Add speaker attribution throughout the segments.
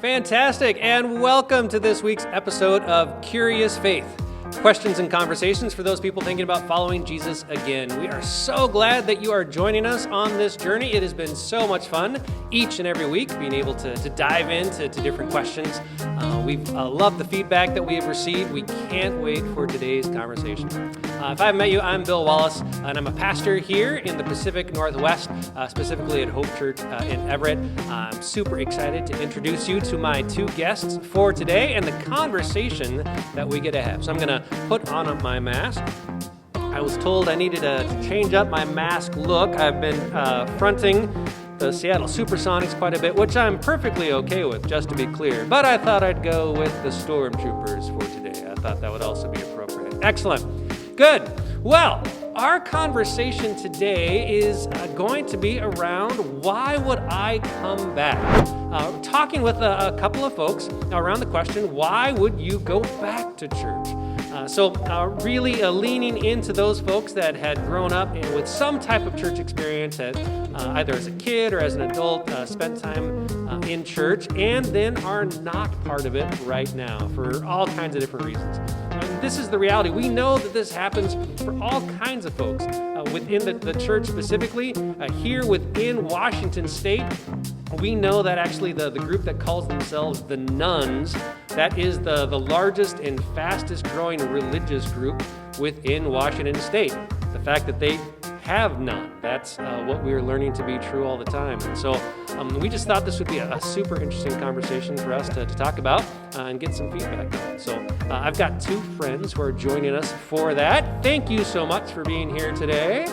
Speaker 1: Fantastic, and welcome to this week's episode of Curious Faith. Questions and conversations for those people thinking about following Jesus again. We are so glad that you are joining us on this journey. It has been so much fun each and every week being able to dive into different questions. We've loved the feedback that we have received. We can't wait for today's conversation. If I haven't met you, I'm Bill Wallace, and I'm a pastor here in the Pacific Northwest, specifically at Hope Church in Everett. I'm super excited to introduce you to my two guests for today and the conversation that we get to have. So I'm going to put on my mask. I was told I needed to change up my mask look. I've been fronting the Seattle Supersonics quite a bit, which I'm perfectly okay with, just to be clear. But I thought I'd go with the Stormtroopers for today. I thought that would also be appropriate. Excellent. Good. Well, our conversation today is going to be around why would I come back? Talking with a couple of folks around the question, why would you go back to church? So really leaning into those folks that had grown up with some type of church experience, either as a kid or as an adult, spent time in church, and then are not part of it right now for all kinds of different reasons. And this is the reality. We know that this happens for all kinds of folks within the church specifically. Here within Washington State, we know that actually the group that calls themselves the Nuns, that is the largest and fastest growing religious group within Washington State. The fact that they have none, that's what we're learning to be true all the time. And so we just thought this would be a super interesting conversation for us to talk about and get some feedback on. So I've got two friends who are joining us for that. Thank you so much for being here today.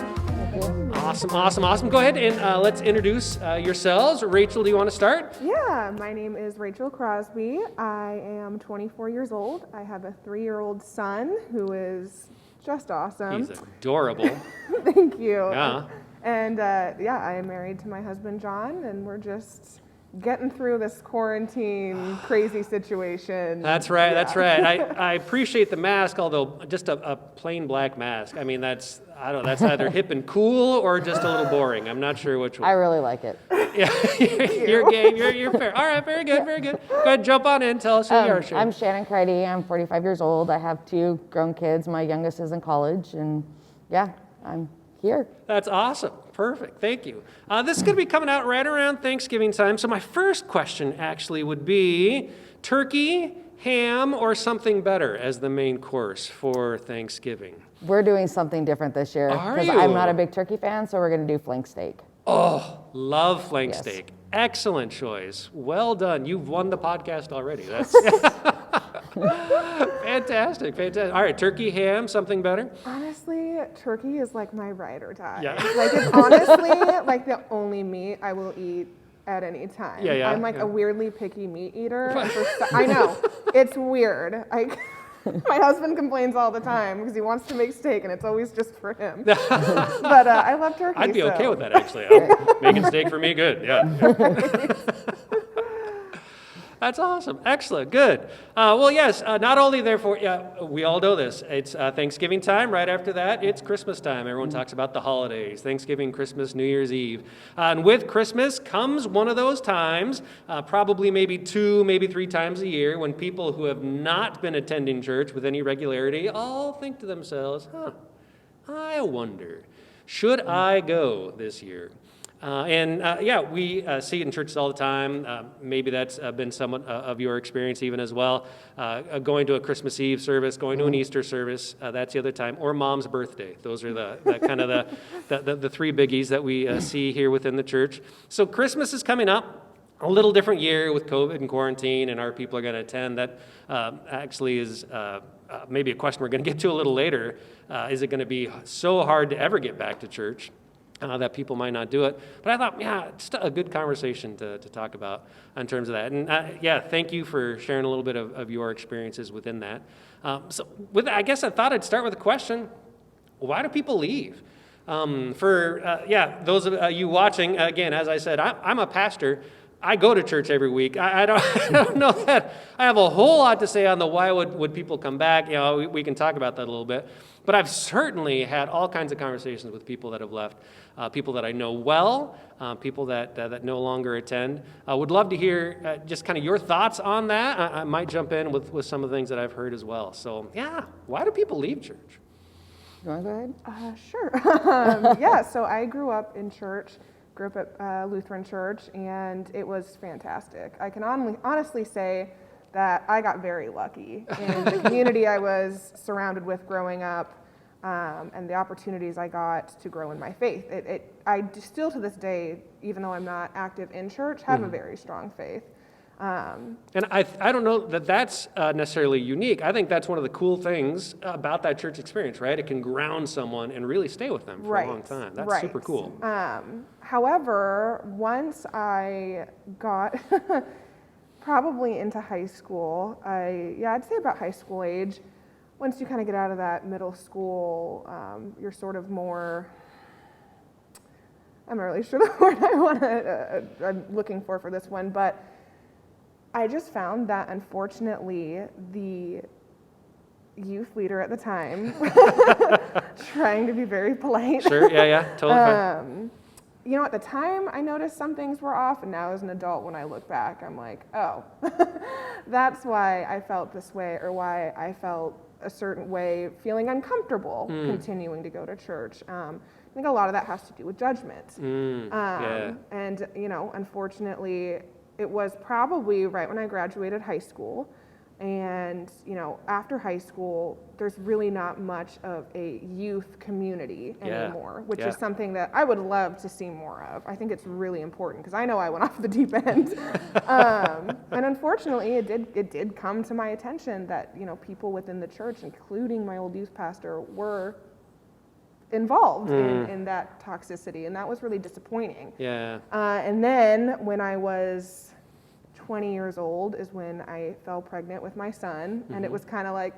Speaker 1: Awesome. Go ahead and let's introduce yourselves. Rachel, do you want to start?
Speaker 2: Yeah, my name is Rachel Crosby. I am 24 years old. I have a 3-year-old son who is just awesome.
Speaker 1: He's adorable.
Speaker 2: Thank you.
Speaker 1: Yeah.
Speaker 2: And I am married to my husband, John, and we're just getting through this quarantine crazy situation.
Speaker 1: That's right. I appreciate the mask, although just a plain black mask. I mean, that's either hip and cool or just a little boring. I'm not sure which one.
Speaker 3: I really like it.
Speaker 1: Yeah, you're game. You're fair. All right, very good. Go ahead, jump on in. Tell us who you are, Shannon.
Speaker 3: I'm Shannon. I'm 45 years old. I have 2 grown kids. My youngest is in college, and yeah, I'm here.
Speaker 1: That's awesome. Perfect. Thank you. This is going to be coming out right around Thanksgiving time. So my first question actually would be turkey, ham, or something better as the main course for Thanksgiving.
Speaker 3: We're doing something different this year because I'm not a big turkey fan, so we're going to do flank steak.
Speaker 1: Oh, love flank
Speaker 3: Yes.
Speaker 1: steak. Excellent choice. Well done. You've won the podcast already. That's fantastic. All right, turkey, ham, something better?
Speaker 2: Honestly, turkey is like my ride or die.
Speaker 1: Yeah.
Speaker 2: Like it's honestly like the only meat I will eat at any time.
Speaker 1: Yeah.
Speaker 2: I'm like a weirdly picky meat eater. I know, it's weird. My husband complains all the time because he wants to make steak and it's always just for him. But I love turkey.
Speaker 1: I'd be
Speaker 2: so.
Speaker 1: okay with that, actually. Making steak for me, good. Yeah. That's awesome. Excellent. Good. Well, yes, not only therefore, we all know this. It's Thanksgiving time. Right after that, it's Christmas time. Everyone talks about the holidays, Thanksgiving, Christmas, New Year's Eve. And with Christmas comes one of those times, probably maybe 2, maybe 3 times a year, when people who have not been attending church with any regularity all think to themselves, I wonder, should I go this year? We see it in churches all the time. Maybe that's been somewhat of your experience even as well. Going to a Christmas Eve service, going to an Easter service, that's the other time, or mom's birthday. Those are the kind of the 3 biggies that we see here within the church. So Christmas is coming up. A little different year with COVID and quarantine, and our people are going to attend. That actually is maybe a question we're going to get to a little later. Is it going to be so hard to ever get back to church? That people might not do it. But I thought, just a good conversation to talk about in terms of that. And thank you for sharing a little bit of your experiences within that. I guess I thought I'd start with a question. Why do people leave? For those of you watching, again, as I said, I'm a pastor. I go to church every week. I don't, I don't know that I have a whole lot to say on the why would people come back. We can talk about that a little bit. But I've certainly had all kinds of conversations with people that have left, people that I know well, people that no longer attend. Would love to hear just kind of your thoughts on that. I might jump in with some of the things that I've heard as well. So yeah, why do people leave church?
Speaker 3: You want to go ahead?
Speaker 2: Sure. Yeah, so I grew up in church, grew up at Lutheran Church, and it was fantastic. I can honestly say that I got very lucky in the community I was surrounded with growing up, and the opportunities I got to grow in my faith. I still to this day, even though I'm not active in church, have a very strong faith.
Speaker 1: And I don't know that that's necessarily unique. I think that's one of the cool things about that church experience, right? It can ground someone and really stay with them for a long time. That's super cool.
Speaker 2: However, once I got probably into high school, I'd say about high school age, once you kind of get out of that middle school, you're sort of more, I'm not really sure the word I'm looking for this one, but I just found that unfortunately the youth leader at the time, trying to be very polite.
Speaker 1: Sure, yeah, totally fine.
Speaker 2: At the time I noticed some things were off, and now as an adult when I look back, I'm like, oh, that's why I felt this way, or why I felt a certain way, feeling uncomfortable continuing to go to church. I think a lot of that has to do with judgment. And, unfortunately, it was probably right when I graduated high school. And, after high school, there's really not much of a youth community anymore, which is something that I would love to see more of. I think it's really important because I know I went off the deep end. And unfortunately, it did come to my attention that, people within the church, including my old youth pastor, were involved in that toxicity, and that was really disappointing. And then when I was 20 years old is when I fell pregnant with my son, and it was kind of like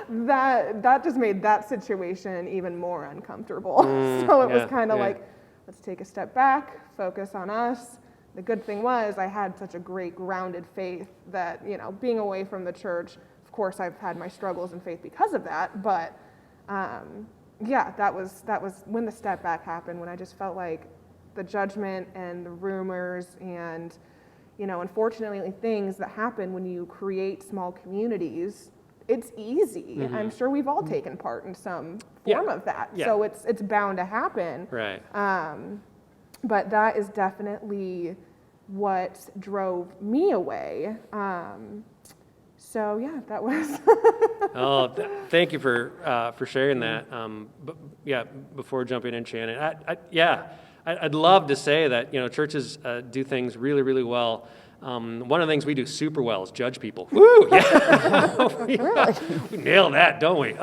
Speaker 2: that just made that situation even more uncomfortable. So it was kind of like, let's take a step back, focus on us. The good thing was I had such a great grounded faith that, being away from the church, of course I've had my struggles in faith because of that, but that was when the step back happened, when I just felt like the judgment and the rumors and, unfortunately things that happen when you create small communities, it's easy. I'm sure we've all taken part in some form of that. So it's bound to happen.
Speaker 1: Right.
Speaker 2: But that is definitely what drove me away. That was.
Speaker 1: Thank you for sharing that. Before jumping in, Shannon, I'd love to say that churches do things really, really well. One of the things we do super well is judge people. Woo! Yeah, we nail that, don't we?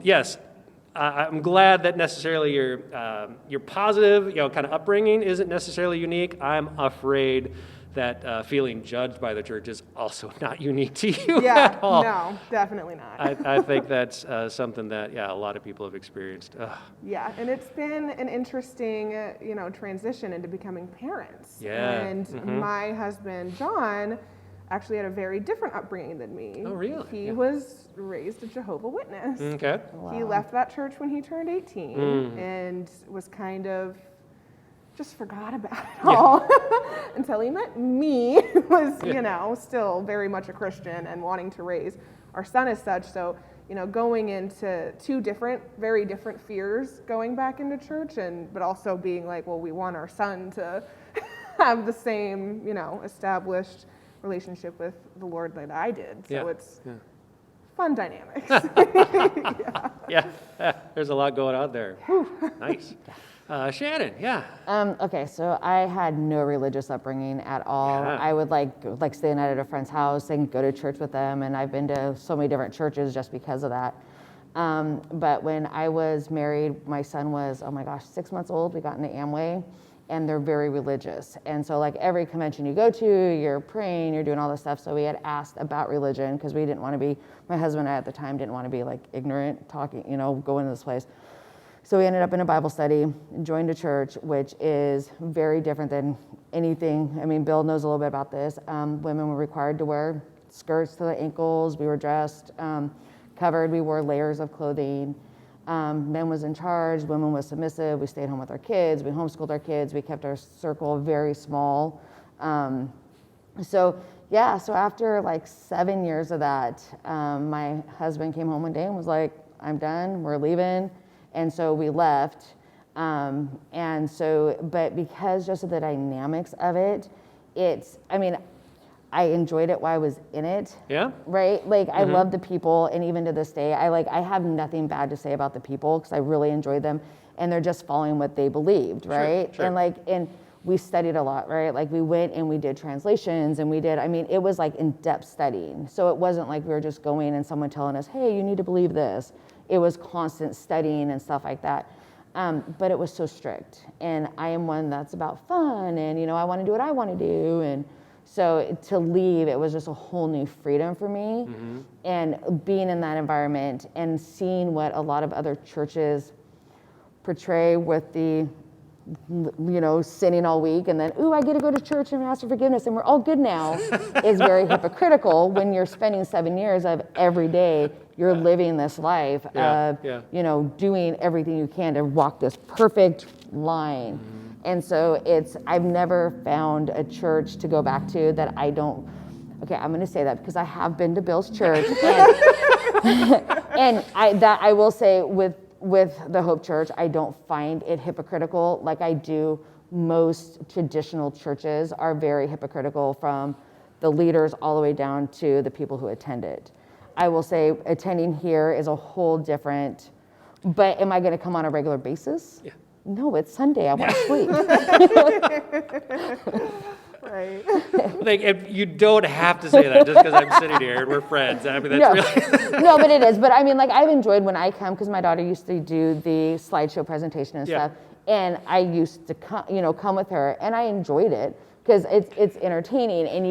Speaker 1: Yes. I'm glad that necessarily your positive, kind of upbringing isn't necessarily unique. I'm afraid that feeling judged by the church is also not unique to you at all.
Speaker 2: No, definitely not.
Speaker 1: I think that's something that, a lot of people have experienced. Ugh.
Speaker 2: Yeah, and it's been an interesting, transition into becoming parents. And my husband, John, actually had a very different upbringing than me.
Speaker 1: Oh, really?
Speaker 2: He was raised a Jehovah's Witness.
Speaker 1: Okay.
Speaker 3: Wow.
Speaker 2: He left that church when he turned 18 and was kind of just forgot about it all until he met me, who was, still very much a Christian and wanting to raise our son as such. So, going into two very different fears going back into church, but also being like, well, we want our son to have the same, established relationship with the Lord that I did. So it's fun dynamics.
Speaker 1: There's a lot going on there. Nice. Shannon,
Speaker 3: Okay, so I had no religious upbringing at all. I would like stay the night at a friend's house and go to church with them, and I've been to so many different churches just because of that. But when I was married, my son was, 6 months old. We got into Amway, and they're very religious. And so every convention you go to, you're praying, you're doing all this stuff. So we had asked about religion because we didn't want to be, my husband and I at the time didn't want to be ignorant, talking, going to this place. So we ended up in a Bible study, joined a church, which is very different than anything. I mean, Bill knows a little bit about this. Women were required to wear skirts to the ankles. We were dressed, covered. We wore layers of clothing. Men was in charge. Women was submissive. We stayed home with our kids. We homeschooled our kids. We kept our circle very small. So after like 7 years of that, my husband came home one day and was like, I'm done. We're leaving. And so we left. But because just of the dynamics of it, I enjoyed it while I was in it.
Speaker 1: Yeah.
Speaker 3: Right? Like, I love the people, and even to this day, I have nothing bad to say about the people because I really enjoyed them, and they're just following what they believed, right?
Speaker 1: Sure.
Speaker 3: And we studied a lot, right? Like, we went and we did translations, and it was like in-depth studying. So it wasn't like we were just going and someone telling us, hey, you need to believe this. It was constant studying and stuff like that. But it was so strict. And I am one that's about fun, and, I want to do what I want to do. And so to leave, it was just a whole new freedom for me. And being in that environment and seeing what a lot of other churches portray with the, sinning all week and then, I get to go to church and ask for forgiveness and we're all good now is very hypocritical when you're spending 7 years of every day you're living this life of, doing everything you can to walk this perfect line. And so I've never found a church to go back to that I'm going to say that because I have been to Bill's church. And I will say with the Hope Church, I don't find it hypocritical like I do most traditional churches are very hypocritical from the leaders all the way down to the people who attend it. I will say attending here is a whole different, but am I going to come on a regular basis? Yeah. No, it's Sunday. I want to sleep.
Speaker 2: Right.
Speaker 1: Like, you don't have to say that just because I'm sitting here and we're friends. I mean, that's really...
Speaker 3: No, but it is. But I've enjoyed when I come because my daughter used to do the slideshow presentation and stuff. And I used to come with her, and I enjoyed it because it's entertaining, and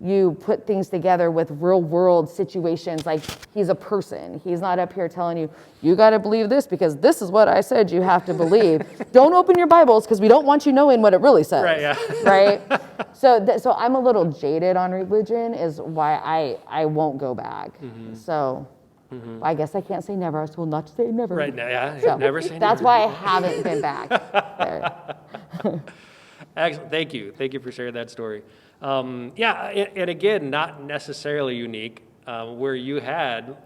Speaker 3: you put things together with real world situations. Like, he's a person. He's not up here telling you got to believe this because this is what I said you have to believe. Don't open your Bibles because we don't want you knowing what it really says.
Speaker 1: Right, yeah.
Speaker 3: Right? So I'm a little jaded on religion is why I won't go back. So I guess I can't say never. I was told not to say never.
Speaker 1: Right, yeah.
Speaker 3: So
Speaker 1: Never say never.
Speaker 3: That's why I haven't been back there.
Speaker 1: Excellent. Thank you. Thank you for sharing that story. And again, not necessarily unique, where you had,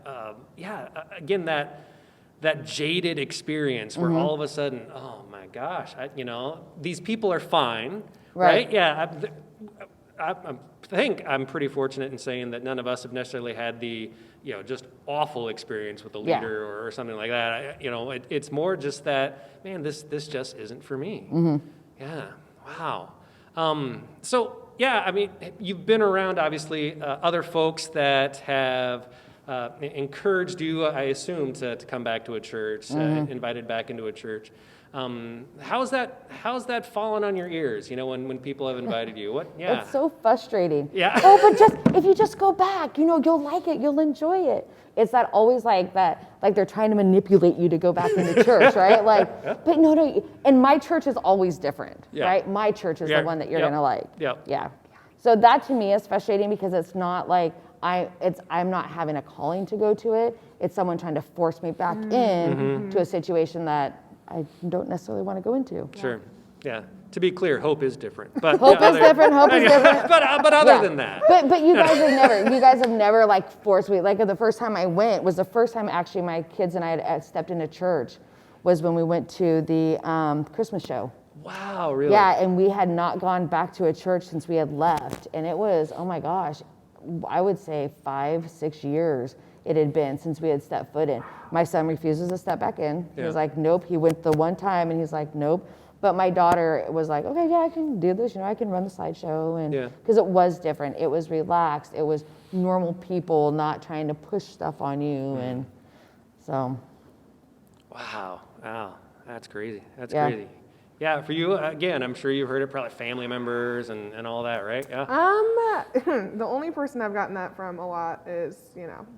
Speaker 1: again, that jaded experience where all of a sudden, oh my gosh, these people are fine, right? Yeah, I think I'm pretty fortunate in saying that none of us have necessarily had the, just awful experience with a leader or something like that. It's more just that, man, this just isn't for me. Yeah, wow. You've been around, obviously, other folks that have encouraged you, I assume, to come back to a church, invited back into a church. How's that fallen on your ears, when people have invited you?
Speaker 3: It's so frustrating.
Speaker 1: Yeah.
Speaker 3: But if you just go back, you'll like it, you'll enjoy it. It's that always like they're trying to manipulate you to go back into church, right? But no, and my church is always different, right? My church is the one that you're gonna like. Yeah. So that to me is frustrating because it's not like I'm not having a calling to go to it. It's someone trying to force me back in to a situation that I don't necessarily want to go into.
Speaker 1: Sure. Yeah. To be clear, hope is different. But
Speaker 3: Hope is different.
Speaker 1: But other than that.
Speaker 3: But you guys have never like forced me. Like the first time I went was the first time actually my kids and I had stepped into church was when we went to the Christmas show.
Speaker 1: Wow, really?
Speaker 3: Yeah, and we had not gone back to a church since we had left. And it was, oh my gosh, I would say 5-6 years it had been since we had stepped foot in. My son refuses to step back in. He was like, nope. He went the one time and he's like, nope. But my daughter was like, okay, yeah, I can do this. I can run the slideshow. And because it was different. It was relaxed. It was normal people not trying to push stuff on you. And so. Wow.
Speaker 1: That's crazy. That's crazy. Yeah, for you, again, I'm sure you've heard it, probably family members and all that, right? Yeah.
Speaker 2: The only person I've gotten that from a lot is,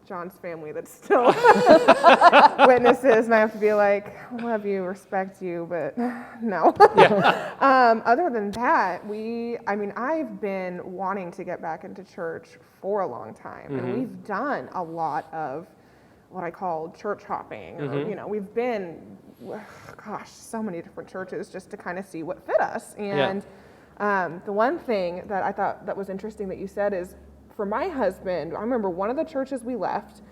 Speaker 2: John's family that's still, witnesses, and I have to be like, love you, respect you, but no. Other than that, I've been wanting to get back into church for a long time, and we've done a lot of what I call church hopping. Or, we've been, so many different churches just to kind of see what fit us. And the one thing that I thought that was interesting that you said is, for my husband, I remember one of the churches we left,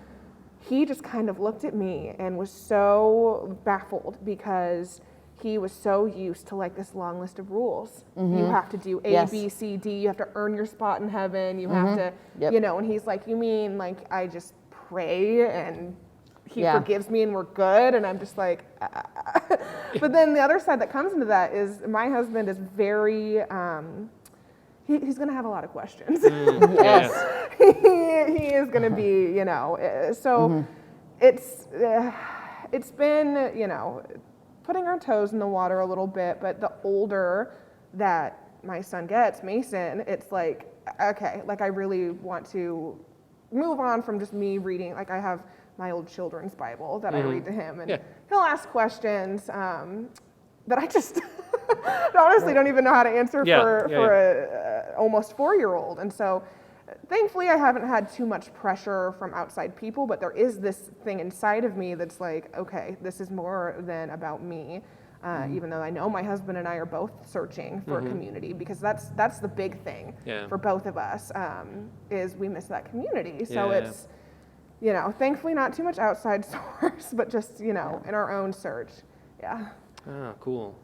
Speaker 2: he just kind of looked at me and was so baffled because he was so used to like this long list of rules. You have to do A, B, C, D. You have to earn your spot in heaven. You have to, and he's like, you mean like I just pray and he forgives me and we're good? And I'm just like, But then the other side that comes into that is my husband is very, he's going to have a lot of questions.
Speaker 3: Yes.
Speaker 2: He is going to be, so it's been, putting our toes in the water a little bit, but the older that my son gets, Mason, it's like, okay, like I really want to move on from just me reading. Like I have my old children's Bible that I read to him, and he'll ask questions that I just honestly don't even know how to answer for a almost 4-year-old. And so thankfully I haven't had too much pressure from outside people, but there is this thing inside of me that's like, okay, this is more than about me. Even though I know my husband and I are both searching for a community, because that's the big thing for both of us, is we miss that community. So it's, thankfully not too much outside source, but just, in our own search. Yeah.
Speaker 1: Oh, cool.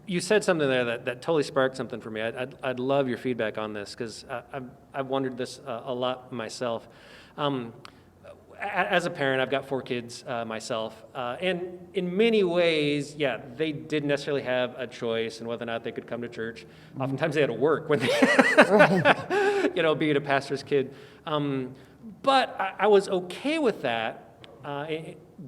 Speaker 1: You said something there that totally sparked something for me. I'd love your feedback on this, because I've wondered this a lot myself. As a parent, I've got 4 kids myself, and in many ways, they didn't necessarily have a choice in whether or not they could come to church. Oftentimes they had to work when they, being a pastor's kid. But I was okay with that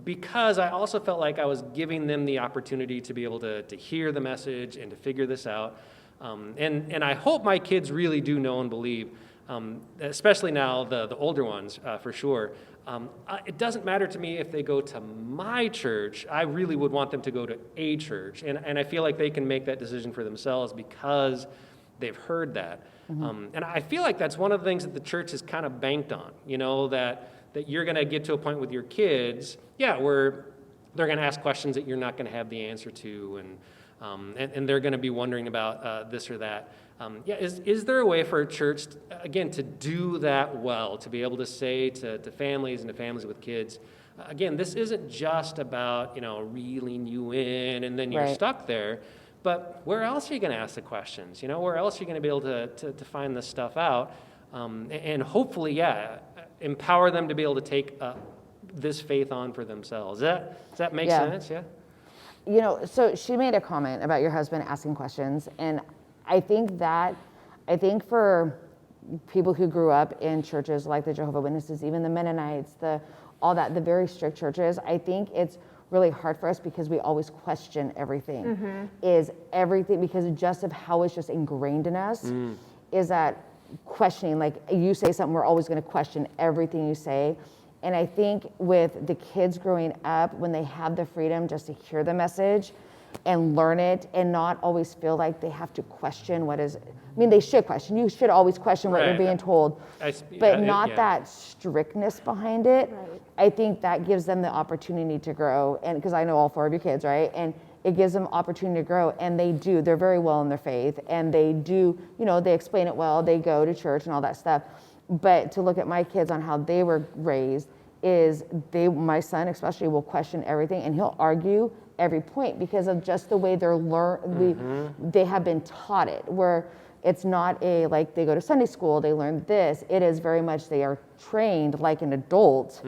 Speaker 1: because I also felt like I was giving them the opportunity to be able to hear the message and to figure this out. And I hope my kids really do know and believe, especially now the older ones, for sure. It doesn't matter to me if they go to my church. I really would want them to go to a church. And I feel like they can make that decision for themselves because they've heard that. And I feel like that's one of the things that the church has kind of banked on, that you're going to get to a point with your kids, where they're going to ask questions that you're not going to have the answer to, and they're going to be wondering about this or that. Is there a way for a church, again, to do that well, to be able to say to families and to families with kids, again, this isn't just about, reeling you in and then you're stuck there, but where else are you going to ask the questions? Where else are you going to be able to find this stuff out? And hopefully, empower them to be able to take this faith on for themselves. Does that make sense? Yeah.
Speaker 3: So she made a comment about your husband asking questions, and I think for people who grew up in churches like the Jehovah's Witnesses, even the Mennonites, the very strict churches, I think it's really hard for us because we always question everything. Is everything, because just of how it's just ingrained in us, is that questioning, like you say something, we're always going to question everything you say. And I think with the kids growing up, when they have the freedom just to hear the message and learn it and not always feel like they have to question they should question. You should always question what you're being told, but not that strictness behind it. Right. I think that gives them the opportunity to grow. And because I know all 4 of your kids, right? And it gives them opportunity to grow, and they're very well in their faith, and they do, they explain it well, they go to church and all that stuff. But to look at my kids on how they were raised is my son especially will question everything, and he'll argue every point because of just the way they have been taught it, where it's not like they go to Sunday school, they learn this. It is very much they are trained like an adult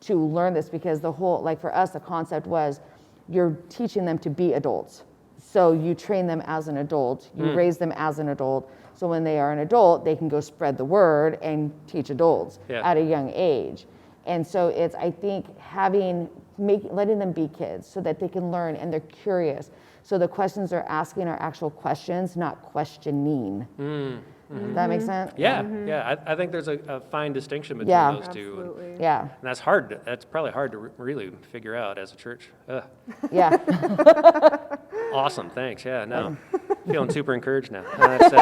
Speaker 3: to learn this, because the whole, like for us, the concept was you're teaching them to be adults. So you train them as an adult, you raise them as an adult. So when they are an adult, they can go spread the word and teach adults at a young age. And so it's, I think, letting them be kids so that they can learn and they're curious. So the questions they're asking are actual questions, not questioning. Does that make sense?
Speaker 1: Yeah, yeah. I think there's a fine distinction between
Speaker 3: Yeah.
Speaker 1: those two.
Speaker 2: Absolutely.
Speaker 3: Yeah.
Speaker 1: And that's hard. That's probably hard to really figure out as a church.
Speaker 3: Yeah.
Speaker 1: Awesome. Thanks. Yeah. No. Feeling super encouraged now. That's,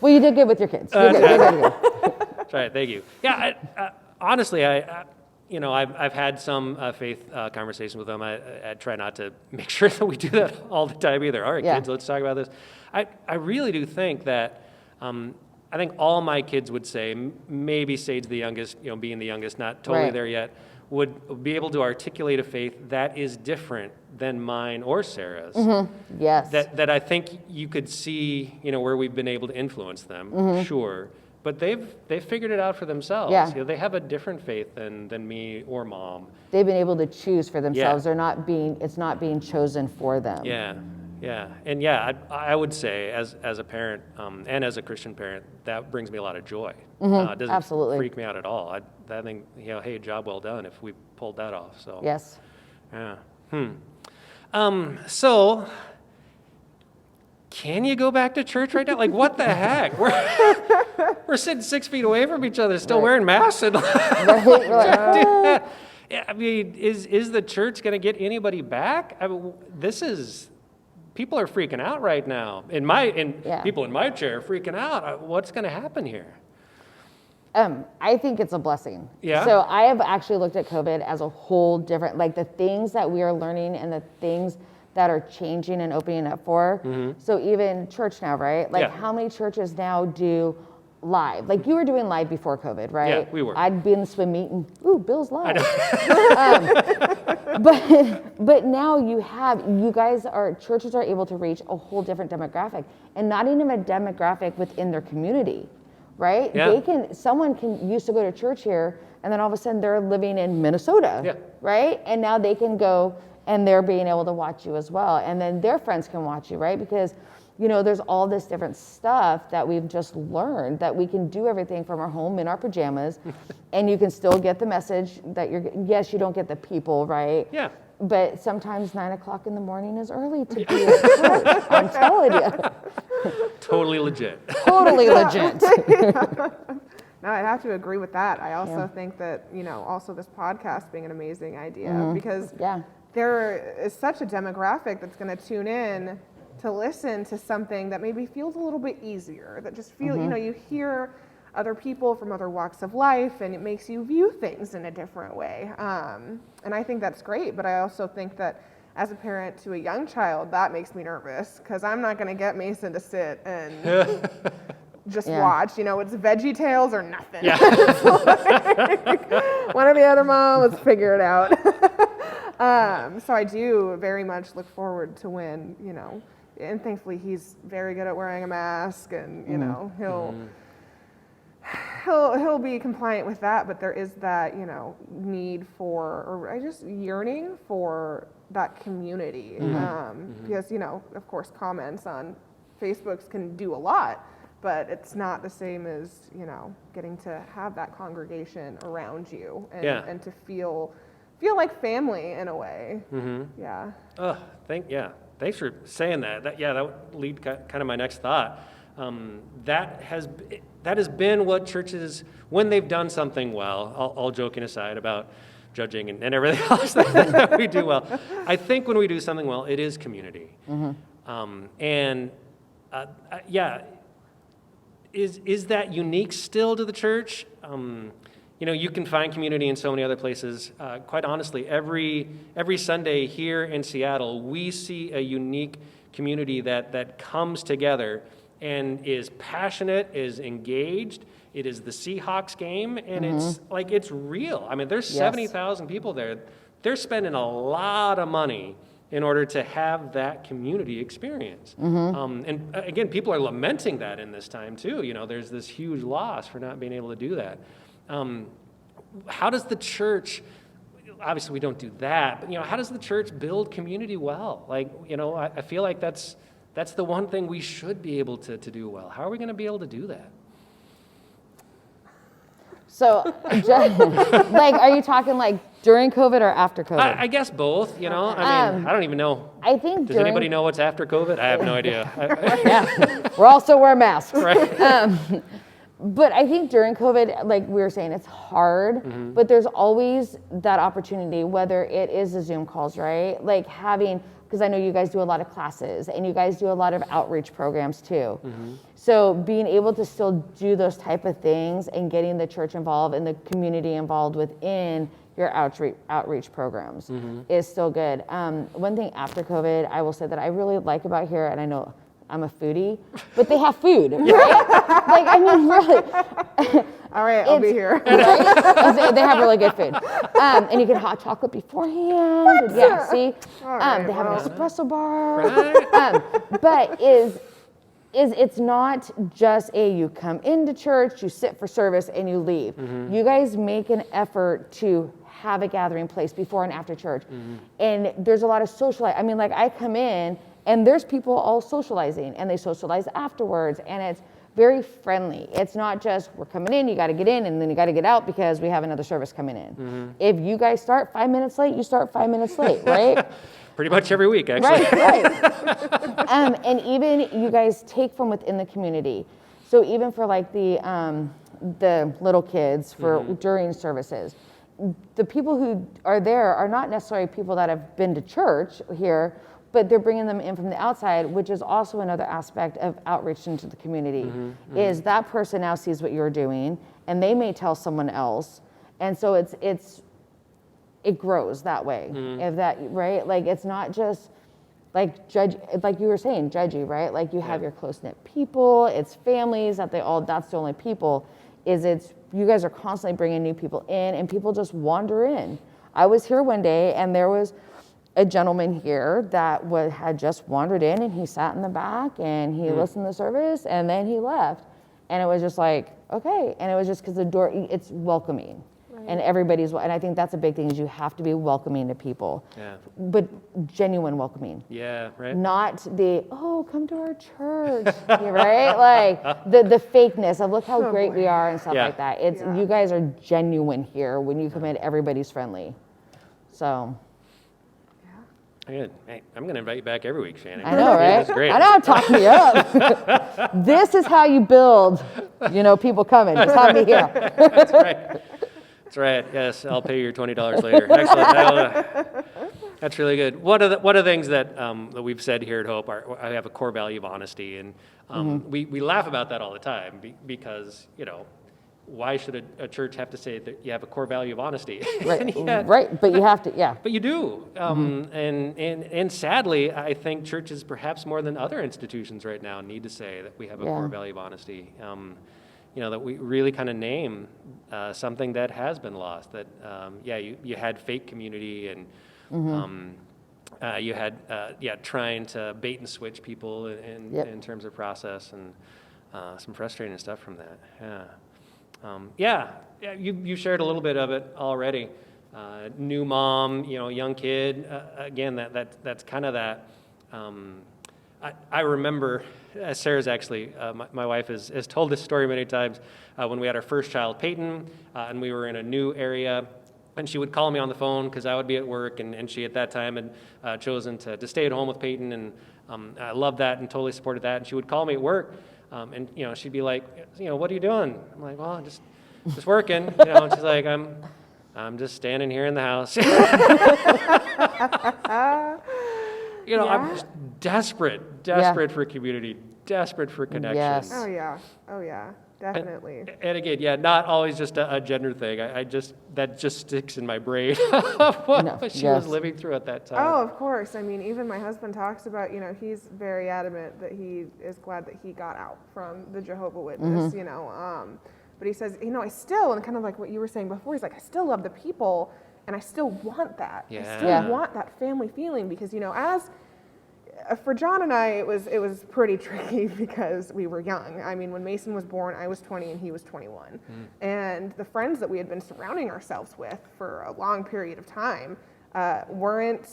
Speaker 3: Well, you did good with your kids. You're good. You're good. You're good.
Speaker 1: that's right. Thank you. Yeah. Honestly, I've had some faith conversations with them. I try not to make sure that we do that all the time either. All right,
Speaker 3: Yeah.
Speaker 1: kids, let's talk about this. I really do think that I think all my kids would say, maybe Sage the youngest, being the youngest, not totally
Speaker 3: Right.
Speaker 1: there yet, would be able to articulate a faith that is different than mine or Sarah's.
Speaker 3: Yes.
Speaker 1: That I think you could see, where we've been able to influence them, sure. But they've figured it out for themselves.
Speaker 3: Yeah.
Speaker 1: They have a different faith than me or mom.
Speaker 3: They've been able to choose for themselves.
Speaker 1: Yeah.
Speaker 3: It's not being chosen for them.
Speaker 1: Yeah, yeah. And yeah, I would say as a parent and as a Christian parent, that brings me a lot of joy. It doesn't
Speaker 3: Absolutely.
Speaker 1: freak me out at all. I think, hey, job well done if we pulled that off. So
Speaker 3: Yes.
Speaker 1: yeah. So can you go back to church right now? Like, what the heck? We're sitting 6 feet away from each other, still
Speaker 3: Right.
Speaker 1: wearing masks. And
Speaker 3: Right. We're like,
Speaker 1: yeah, I mean, is the church going to get anybody back? I mean, people are freaking out right now.
Speaker 3: Yeah.
Speaker 1: People in my chair are freaking out. What's going to happen here?
Speaker 3: I think it's a blessing.
Speaker 1: Yeah?
Speaker 3: So I have actually looked at COVID as a whole different, like the things that we are learning and the things that are changing and opening up for. So even church now, right? Like
Speaker 1: Yeah.
Speaker 3: how many churches now do live? Like you were doing live before COVID, right?
Speaker 1: Yeah, we were.
Speaker 3: I'd be in the swim meet and, ooh, Bill's live. But now churches are able to reach a whole different demographic, and not even a demographic within their community, right?
Speaker 1: Yeah.
Speaker 3: Someone used to go to church here, and then all of a sudden they're living in Minnesota,
Speaker 1: Yeah.
Speaker 3: right? And now they can go and they're being able to watch you as well, and then their friends can watch you, right? Because there's all this different stuff that we've just learned that we can do everything from our home in our pajamas, and you can still get the message that yes, you don't get the people, right?
Speaker 1: Yeah.
Speaker 3: But sometimes 9 o'clock in the morning is early to be at church. I'm telling you.
Speaker 1: Totally legit.
Speaker 3: Totally legit.
Speaker 2: No, I have to agree with that. I also think that, also this podcast being an amazing idea because there is such a demographic that's going to tune in to listen to something that maybe feels a little bit easier, that just feel, you hear other people from other walks of life and it makes you view things in a different way. And I think that's great, but I also think that as a parent to a young child, that makes me nervous because I'm not going to get Mason to sit and just watch, it's Veggie Tales or nothing.
Speaker 1: Yeah.
Speaker 2: One or the other, Mom, let's figure it out. So I do very much look forward to when, and thankfully he's very good at wearing a mask and, he'll be compliant with that, but there is that, need for, or I just yearning for that community. Because, of course, comments on Facebooks can do a lot, but it's not the same as, getting to have that congregation around you and to feel like family in a way. Yeah.
Speaker 1: Oh, thanks for saying that. That would lead kind of my next thought. That has been what churches, when they've done something well, all joking aside about judging and everything else that we do well, I think when we do something well, it is community. Is that unique still to the church? You can find community in so many other places. Quite honestly, every Sunday here in Seattle, we see a unique community that comes together and is passionate, is engaged. It is the Seahawks game, and it's real. I mean, there's 70,000 people there. They're spending a lot of money in order to have that community experience. And again, people are lamenting that in this time too. There's this huge loss for not being able to do that. How does the church, obviously we don't do that, but how does the church build community well? I feel like that's the one thing we should be able to do well. How are we going to be able to do that?
Speaker 3: So, like, are you talking like during COVID or after COVID?
Speaker 1: I guess both, I mean, I don't even know.
Speaker 3: I think
Speaker 1: Does anybody know what's after COVID? I have no idea.
Speaker 3: Yeah, we're all still wearing masks.
Speaker 1: Right.
Speaker 3: But I think during COVID, like we were saying, it's hard, but there's always that opportunity, whether it is the Zoom calls, right? Like because I know you guys do a lot of classes and you guys do a lot of outreach programs too. So being able to still do those type of things and getting the church involved and the community involved within your outreach programs is still good. One thing after COVID, I will say that I really like about here, and I know I'm a foodie, but they have food, right? Like, I mean, really.
Speaker 2: All right, I'll be here.
Speaker 3: Right? They have really good food. And you get hot chocolate beforehand. And yeah, see?
Speaker 2: Right,
Speaker 3: they have an espresso bar.
Speaker 1: Right.
Speaker 3: But it's not just you come into church, you sit for service, and you leave. You guys make an effort to have a gathering place before and after church. And there's a lot of socializing. I mean, like I come in, and there's people all socializing, and they socialize afterwards, and it's very friendly. It's not just, we're coming in, you got to get in, and then you got to get out because we have another service coming in. If you guys start 5 minutes late, you start 5 minutes late, right?
Speaker 1: Pretty much every week, actually.
Speaker 3: Right. And even you guys take from within the community. So even for like the little kids for during services, the people who are there are not necessarily people that have been to church here, but they're bringing them in from the outside, which is also another aspect of outreach into the community, is that person now sees what you're doing, and they may tell someone else, and so it grows that way. If that, right? Like, it's not just like like you were saying, judgy, right? Like you have your close-knit people, it's families, that's the only people, you guys are constantly bringing new people in, and people just wander in. I was here one day, and there was a gentleman here that had just wandered in, and he sat in the back and he listened to the service, and then he left. And it was just like, okay. And it was just because the door, it's welcoming. Right. And and I think that's a big thing, is you have to be welcoming to people. Yeah. But genuine welcoming.
Speaker 1: Yeah, right.
Speaker 3: Not come to our church, right? Like the fakeness of look how great we are and stuff like that. You guys are genuine here. When you come in, everybody's friendly. So.
Speaker 1: Good. Hey, I'm going to invite you back every week, Shannon.
Speaker 3: I know, right?
Speaker 1: That's great.
Speaker 3: I know, I'm talking you up. This is how you build, people coming. Just have me here.
Speaker 1: That's right. That's right. Yes, I'll pay you your $20 later. Excellent. That's really good. One of the things that we've said here at Hope, I have a core value of honesty, and we laugh about that all the time because why should a church have to say that you have a core value of honesty?
Speaker 3: Right, right. But you have to, yeah.
Speaker 1: But you do, and sadly, I think churches, perhaps more than other institutions right now, need to say that we have a core value of honesty. That we really kind of name something that has been lost. That you had fake community, and you had trying to bait and switch people in terms of process, and some frustrating stuff from that. You shared a little bit of it already. New mom, young kid. Again, that's kind of that. I remember, Sarah's actually, my wife has told this story many times, when we had our first child, Peyton, and we were in a new area, and she would call me on the phone because I would be at work, and she at that time had chosen to stay at home with Peyton, and I loved that and totally supported that, and she would call me at work. And she'd be like, what are you doing? I'm like, well, I'm just working. And she's like, I'm just standing here in the house. I'm just desperate for community, desperate for connection.
Speaker 3: Yes.
Speaker 2: Oh yeah, definitely.
Speaker 1: And again, not always just a gender thing. That just sticks in my brain of what she was living through at that time.
Speaker 2: Oh, of course. I mean, even my husband talks about, he's very adamant that he is glad that he got out from the Jehovah's Witness, but he says, I still, and kind of like what you were saying before, he's like, I still love the people, and I still want that.
Speaker 1: Yeah.
Speaker 2: I still want that family feeling, because, as for John and I, it was pretty tricky because we were young. I mean, when Mason was born, I was 20 and he was 21. And the friends that we had been surrounding ourselves with for a long period of time weren't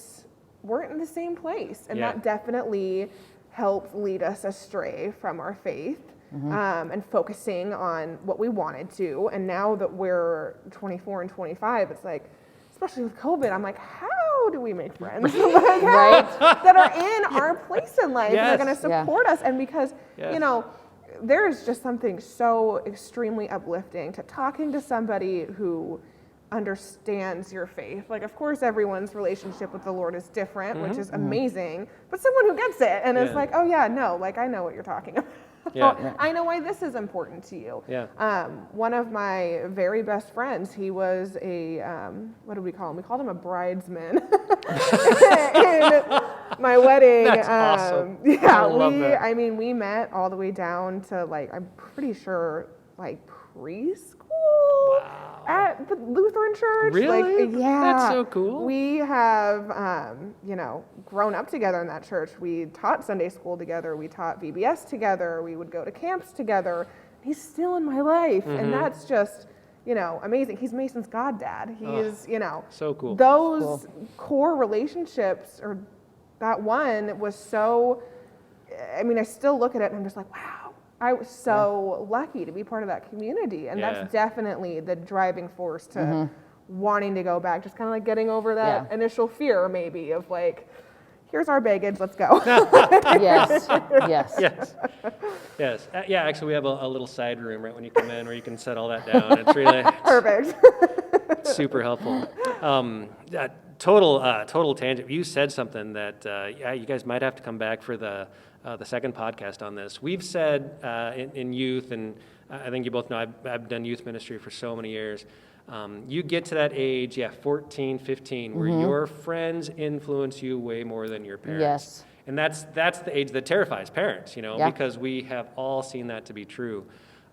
Speaker 2: in the same place. And that definitely helped lead us astray from our faith. and focusing on what we wanted to. And now that we're 24 and 25, it's like, especially with COVID, I'm like, how do we make friends like, that are in our place in life and are going to support us? And because, you know, there is just something so extremely uplifting to talking to somebody who understands your faith. Like, of course, everyone's relationship with the Lord is different, which is amazing, but someone who gets it and is like, oh yeah, no, like I know what you're talking about. I know why this is important to you. One of my very best friends, he was a, what did we call him? We called him a bridesman in my wedding.
Speaker 1: That's awesome.
Speaker 2: I mean, we met all the way down to like, I'm pretty sure like preschool. At the Lutheran church.
Speaker 1: Really?
Speaker 2: Like, yeah.
Speaker 1: That's so cool.
Speaker 2: We have, you know, grown up together in that church. We taught Sunday school together. We taught VBS together. We would go to camps together. He's still in my life. And that's just, you know, amazing. He's Mason's goddad. He is, you know.
Speaker 1: So cool.
Speaker 2: Those core relationships, or that one was so, I mean, I still look at it and I'm just like, wow. I was so lucky to be part of that community. And that's definitely the driving force to wanting to go back, just kind of like getting over that initial fear maybe of like, here's our baggage, let's go.
Speaker 3: Yes.
Speaker 1: Yeah, actually we have a little side room right when you come in where you can set all that down. It's really
Speaker 2: Perfect.
Speaker 1: super helpful. Total tangent. You said something that, you guys might have to come back for the second podcast on this. We've said in youth, and I think you both know I've done youth ministry for so many years. You get to that age, 14, 15, where your friends influence you way more than your parents.
Speaker 3: Yes.
Speaker 1: And that's the age that terrifies parents, you know, because we have all seen that to be true.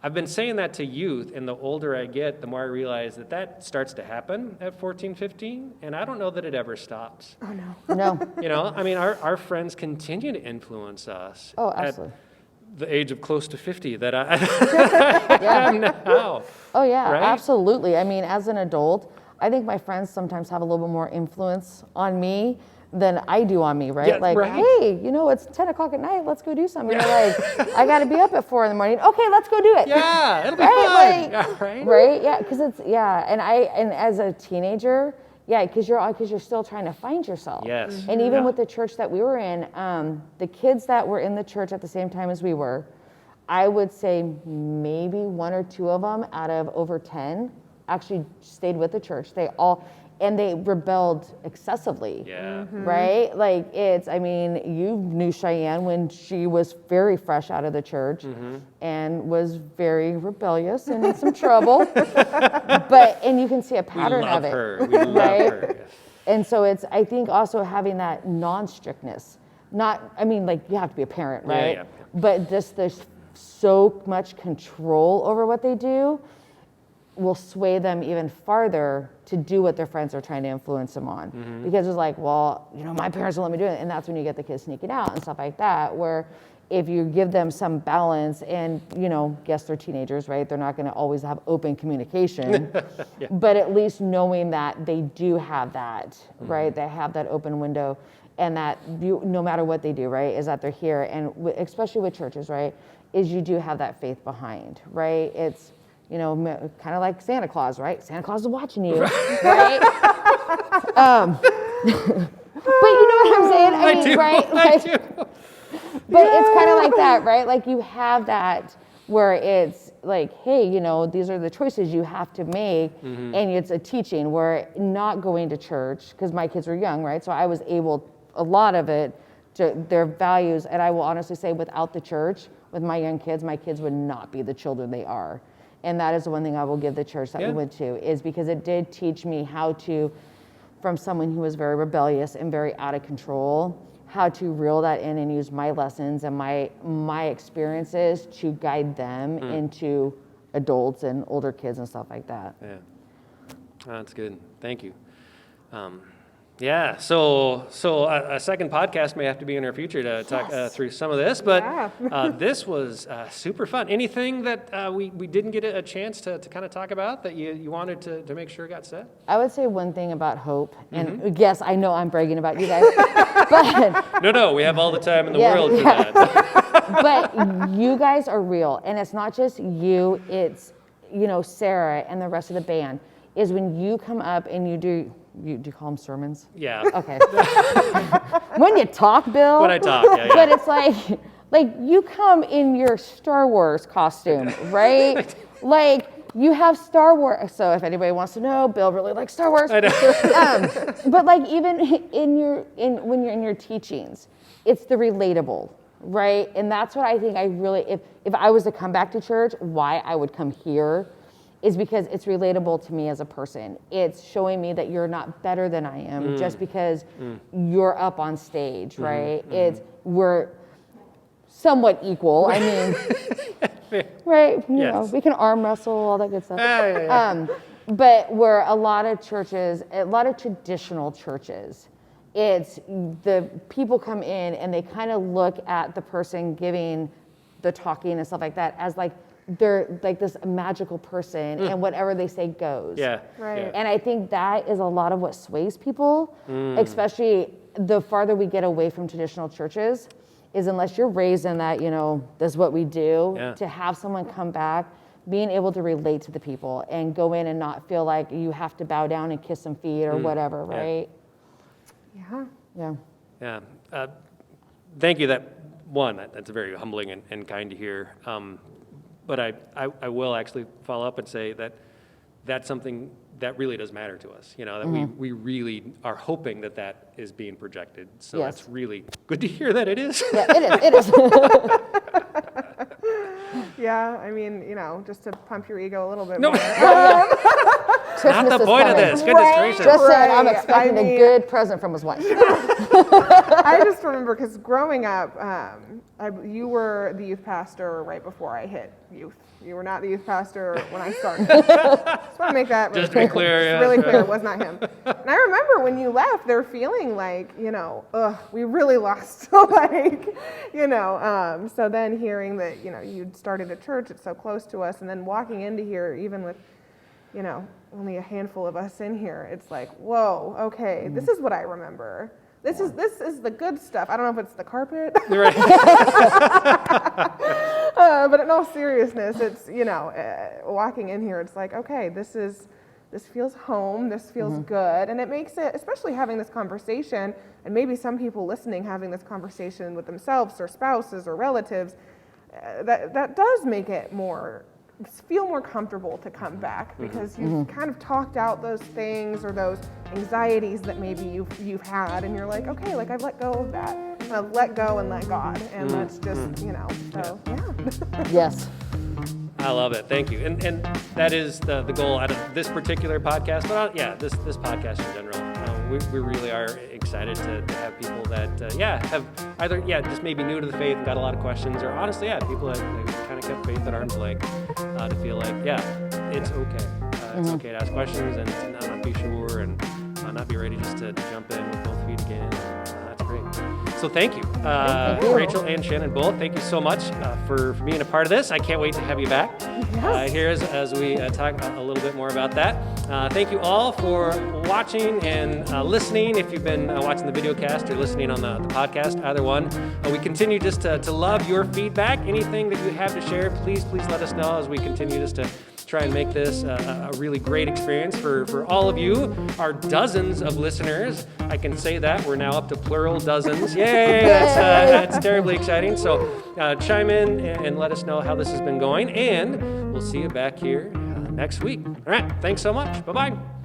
Speaker 1: I've been saying that to youth, and the older I get, the more I realize that starts to happen at 14, 15, and I don't know that it ever stops.
Speaker 2: Oh, no.
Speaker 3: No.
Speaker 1: You know, I mean, our friends continue to influence us.
Speaker 3: Oh, absolutely.
Speaker 1: At the age of close to 50 that I am now.
Speaker 3: Oh, yeah,
Speaker 1: right?
Speaker 3: Absolutely. I mean, as an adult, I think my friends sometimes have a little bit more influence on me than I do on me, right? Hey, you know, it's 10 o'clock at night, let's go do something. You're like, I got to be up at 4 a.m. Okay, let's go do it.
Speaker 1: Yeah, it'll be
Speaker 3: right?
Speaker 1: fun.
Speaker 3: Right? Yeah, because it's, and as a teenager, because you're still trying to find yourself.
Speaker 1: Yes.
Speaker 3: And even with the church that we were in, the kids that were in the church at the same time as we were, I would say maybe 1 or 2 of them out of over 10 actually stayed with the church. And they rebelled excessively, right? Like you knew Cheyenne when she was very fresh out of the church and was very rebellious and in some trouble. And you can see a pattern of it.
Speaker 1: We love her.
Speaker 3: And so I think also having that non-strictness, you have to be a parent, right?
Speaker 1: Yeah.
Speaker 3: But just there's so much control over what they do will sway them even farther to do what their friends are trying to influence them on. Because it's like, well, you know, my parents will let me do it. And that's when you get the kids sneaking out and stuff like that, where if you give them some balance and, you know, yes, they're teenagers, right? They're not going to always have open communication, but at least knowing that they do have that, right? They have that open window, and that no matter what they do, right, is that they're here. And especially with churches, right, is you do have that faith behind, right? It's, you know, kind of like Santa Claus, right? Santa Claus is watching you, right? But you know what I'm saying? I do. Right?
Speaker 1: I do.
Speaker 3: But it's kind of like that, right? Like you have that where it's like, hey, you know, these are the choices you have to make, and it's a teaching where not going to church, because my kids were young, right? So I was able, a lot of it, to their values, and I will honestly say without the church, with my kids would not be the children they are. And that is the one thing I will give the church that we went to, is because it did teach me how to, from someone who was very rebellious and very out of control, how to reel that in and use my lessons and my experiences to guide them into adults and older kids and stuff like that.
Speaker 1: Yeah, that's good. Thank you. So a second podcast may have to be in our future to talk through some of this, but this was super fun. Anything that we didn't get a chance to kind of talk about that you wanted to make sure got said?
Speaker 3: I would say one thing about hope, and yes, I know I'm bragging about you guys,
Speaker 1: No, we have all the time in the world for that.
Speaker 3: But you guys are real, and it's not just you, it's, Sarah and the rest of the band, is when you come up and do you call them sermons?
Speaker 1: Yeah.
Speaker 3: Okay. When you talk, Bill.
Speaker 1: When I talk, yeah.
Speaker 3: But it's like you come in your Star Wars costume, right? Like you have Star Wars. So if anybody wants to know, Bill really likes Star Wars.
Speaker 1: I know.
Speaker 3: But like even when you're in your teachings, it's the relatable, right? And that's what I think if I was to come back to church, why I would come here is because it's relatable to me as a person. It's showing me that you're not better than I am just because you're up on stage, right? We're somewhat equal. I mean, right? We can arm wrestle, all that good stuff. But where a lot of traditional churches, it's the people come in and they kind of look at the person giving the talking and stuff like that as like they're like this magical person and whatever they say goes.
Speaker 1: Yeah.
Speaker 2: Right.
Speaker 1: Yeah.
Speaker 3: And I think that is a lot of what sways people, especially the farther we get away from traditional churches, is unless you're raised in that, this is what we do, to have someone come back, being able to relate to the people and go in and not feel like you have to bow down and kiss some feet or whatever, right?
Speaker 2: Yeah.
Speaker 1: Yeah. Thank you. That's very humbling and kind to hear. But I will actually follow up and say that that's something that really does matter to us, that we really are hoping that is being projected. So It's really good to hear that it is.
Speaker 3: Yeah, it is.
Speaker 2: Yeah, I mean, just to pump your ego a little bit
Speaker 1: No.
Speaker 2: more.
Speaker 1: Not the point of this. Goodness gracious.
Speaker 3: Just saying, I'm expecting a good present from his wife.
Speaker 2: I just remember because growing up, you were the youth pastor right before I hit youth. You were not the youth pastor when I started. Just want to make that
Speaker 1: just to be clear. Yeah,
Speaker 2: really clear. It was not him. And I remember when you left, they're feeling like, we really lost. So then hearing that, you'd started a church, it's so close to us, and then walking into here, even with, only a handful of us in here, it's like, whoa, okay, this is what I remember. This is the good stuff. I don't know if it's the carpet.
Speaker 1: Right.
Speaker 2: But in all seriousness, it's, walking in here, it's like, okay, this feels home, this feels good. And it makes it, especially having this conversation, and maybe some people listening having this conversation with themselves or spouses or relatives, that does make it feel more comfortable to come back because you've kind of talked out those things or those anxieties that maybe you've had, and you're like, okay, like I've let go of that. I've let go and let God, and let's just, so yeah.
Speaker 3: Yes.
Speaker 1: I love it. Thank you. And that is the goal out of this particular podcast, but this podcast in general. We really are excited to have people that, have either, just maybe new to the faith and got a lot of questions, or honestly, people that kind of kept faith at arm's length to feel like, it's okay. It's okay to ask questions and to not be sure and not be ready just to jump in with both feet again. That's great. So thank you. Rachel and Shannon both. Thank you so much for being a part of this. I can't wait to have you back here as we talk a little bit more about that. Thank you all for watching and listening. If you've been watching the video cast or listening on the podcast, either one, we continue just to love your feedback. Anything that you have to share, please let us know as we continue just to try and make this a really great experience for all of you, our dozens of listeners. I can say that. We're now up to plural dozens. Yay! That's terribly exciting. So chime in and let us know how this has been going, and we'll see you back here next week. All right. Thanks so much. Bye-bye.